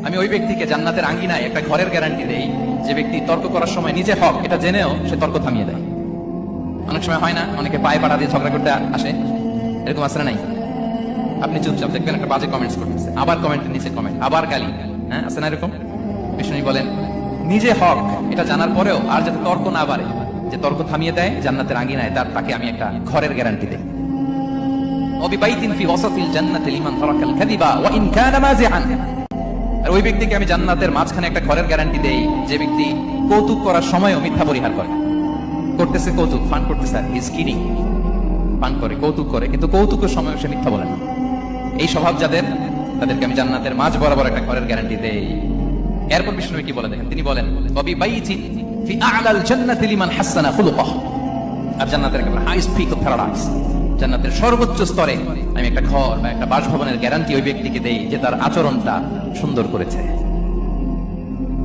আমি ওই ব্যক্তিকে জান্নাতের আঙ্গিনায় একটা ঘরের গ্যারান্টি দেই যে ব্যক্তি তর্ক করার সময় নিজে হক এটা জেনেও সে তর্ক থামিয়ে দেয়। অনেক সময় হয় না, অনেকে পায়ে পাড়া দিয়ে ঝগড়া করতে আসে, এরকম আসলে নাই? আপনি চুপচাপ দেখবেন একটা বাজে কমেন্টস করতেছে, আবার কমেন্টের নিচে কমেন্ট, আবার গালি, হ্যাঁ আছে না এরকম? বিষ্ণু বলেন নিজে হক এটা জানার পরেও আর যাতে তর্ক না বাড়ে, যে তর্ক থামিয়ে দেয় জান্নাতের আঙ্গিনায় তাকে আমি একটা ঘরের গ্যারান্টি দেই। ওবিবাইতিন ফি ওয়াসাতিল জান্নাতি লিমান তারাকাল কাযিবা ওয়া ইন কানা মাযিআন। আর ওই ব্যক্তিকে আমি জান্নাতের মাঝখানে একটা ঘরের গ্যারান্টি দেই যে ব্যক্তি কৌতুক করার সময়ও মিথ্যা পরিহার করে। করতেছে কৌতুক, ফান করতেছে, হি ইজ কিডিং, পান করে, কৌতুক করে, কিন্তু কৌতুকের সময় সে মিথ্যা বলে না। এই স্বভাব যাদের, তাদেরকে আমি জান্নাতের মাঝ বরাবর একটা ঘরের গ্যারান্টি দেই। এরপর বিষ্ণু কি বলে দেখেন, তিনি বলেন ওবিবাইতিন ফি আ'লাল জান্নাতি লিমান হাসানা খুলুকাহ। আর জান্নাতের একেবারে হাইস্ট পিক অফ প্যারাডাইস, জান্নাতের সর্বোচ্চ স্তরে আমি একটা ঘর বা একটা বাসভবনের গ্যারান্টি ওই ব্যক্তিকে দেই যে তার আচরণটা সুন্দর করেছে,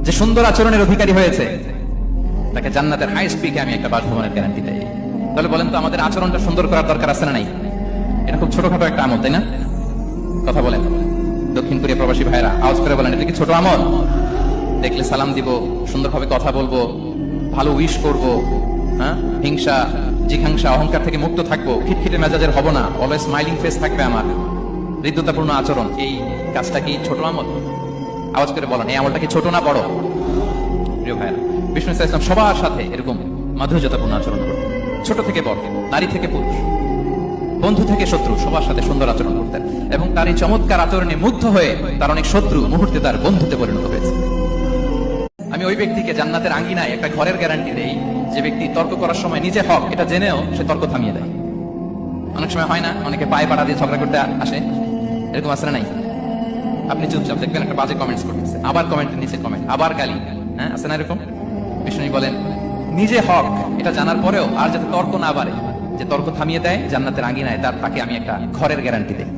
যে সুন্দর আচরণের অধিকারী হয়েছে, তাকে জান্নাতের হাইস্ট পিকে আমি একটা বাসভবনের গ্যারান্টি দেই। তাহলে বলেন তো আমাদের আচরণটা সুন্দর করার দরকার আছে না নাই? এটা খুব ছোটখাটো একটা আমল, তাই না? কথা বলেন দক্ষিণ কোরিয়া প্রবাসী ভাইরা, আওয়াজ করে বলেন এটা কি ছোট আমল? দেখলে সালাম দিব, সুন্দরভাবে কথা বলবো, ভালো উইশ করব, হ্যাঁ, হিংসা জিঘাংসা অহংকার থেকে মুক্ত থাকবো, খিটখিটে মেজাজের হব না, অলওয়েজ স্মাইলিং ফেস থাকবে আমার, হৃদ্যতাপূর্ণ আচরণ। এই কাজটা কি ছোট আমল? আওয়াজ করে বলেন এই আমলটা কি ছোট না বড়? প্রিয় ভাইরা, বিষ্ণু ইসলাম সবার সাথে এরকম মাধুর্যতাপূর্ণ আচরণ করতেন, ছোট থেকে বড়, নারী থেকে পুরুষ, বন্ধু থেকে শত্রু, সবার সাথে সুন্দর আচরণ করতেন। এবং তার এই চমৎকার আচরণে মুগ্ধ হয়ে তার অনেক শত্রু মুহূর্তে তার বন্ধুতে পরিণত হয়েছে। আমি ওই ব্যক্তিকে জান্নাতের আঙ্গিনায় একটা ঘরের গ্যারান্টি দেই যে ব্যক্তি তর্ক করার সময় নিজে হক এটা জেনেও সে তর্ক থামিয়ে দেয়। অনেক সময় হয় না, অনেকে পায়ে পাড়া দিয়ে ঝগড়া করতে আসে, এরকম আসলে নাই? আপনি চুপচাপ দেখবেন একটা বাজে কমেন্টস করতেছে, আবার কমেন্টের নিচে কমেন্ট, আবার গালি, হ্যাঁ আছে না এরকম? বিষ্ণু বলেন নিজে হক এটা জানার পরেও আর যাতে তর্ক না বাড়ে, যে তর্ক থামিয়ে দেয় জান্নাতের আঙ্গিনায় তাকে আমি একটা ঘরের গ্যারান্টি দেই।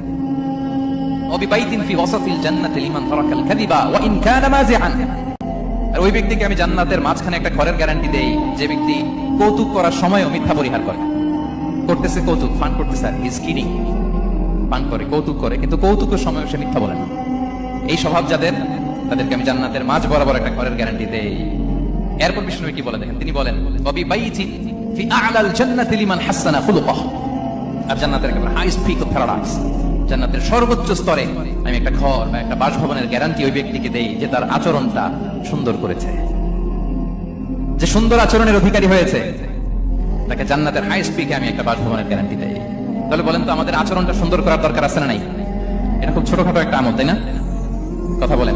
ওবিবাইতিন ফি ওয়াসাতিল জান্নাতি লিমান তারাকাল কাযিবা ওয়া ইন কানা মাযিআন। আর ওই ব্যক্তিকে আমি জান্নাতের মাঝখানে একটা ঘরের গ্যারান্টি দেই যে ব্যক্তি কৌতুক করার সময়ও মিথ্যা পরিহার করে। করতেছে কৌতুক, ফান করতেছে, হি ইজ কিডিং, পান করে, কৌতুক করে, কিন্তু কৌতুকের সময় সে মিথ্যা বলে না। এই স্বভাব যাদের, তাদেরকে আমি জান্নাতের মাঝ বরাবর একটা ঘরের গ্যারান্টি দেই। এরপর বিষ্ণু কি বলে দেখেন, তিনি বলেন ওবিবাইতিন ফি আ'লাল জান্নাতি লিমান হাসানা খুলুকাহ। আর জান্নাতের একেবারে হাইস্ট পিক অফ প্যারাডাইস, জান্নাতের সর্বোচ্চ স্তরে আমি একটা ঘর বা একটা বাসভবনের গ্যারান্টি ওই ব্যক্তিকে দেই যে তার আচরণটা সুন্দর করেছে, যে সুন্দর আচরণের অধিকারী হয়েছে, তাকে জান্নাতের হাইস্ট পিকে আমি একটা বাসভবনের গ্যারান্টি দেই। তাহলে বলেন তো আমাদের আচরণটা সুন্দর করার দরকার আছে না নাই? এটা খুব ছোটখাটো একটা আমল, তাই না? কথা বলেন।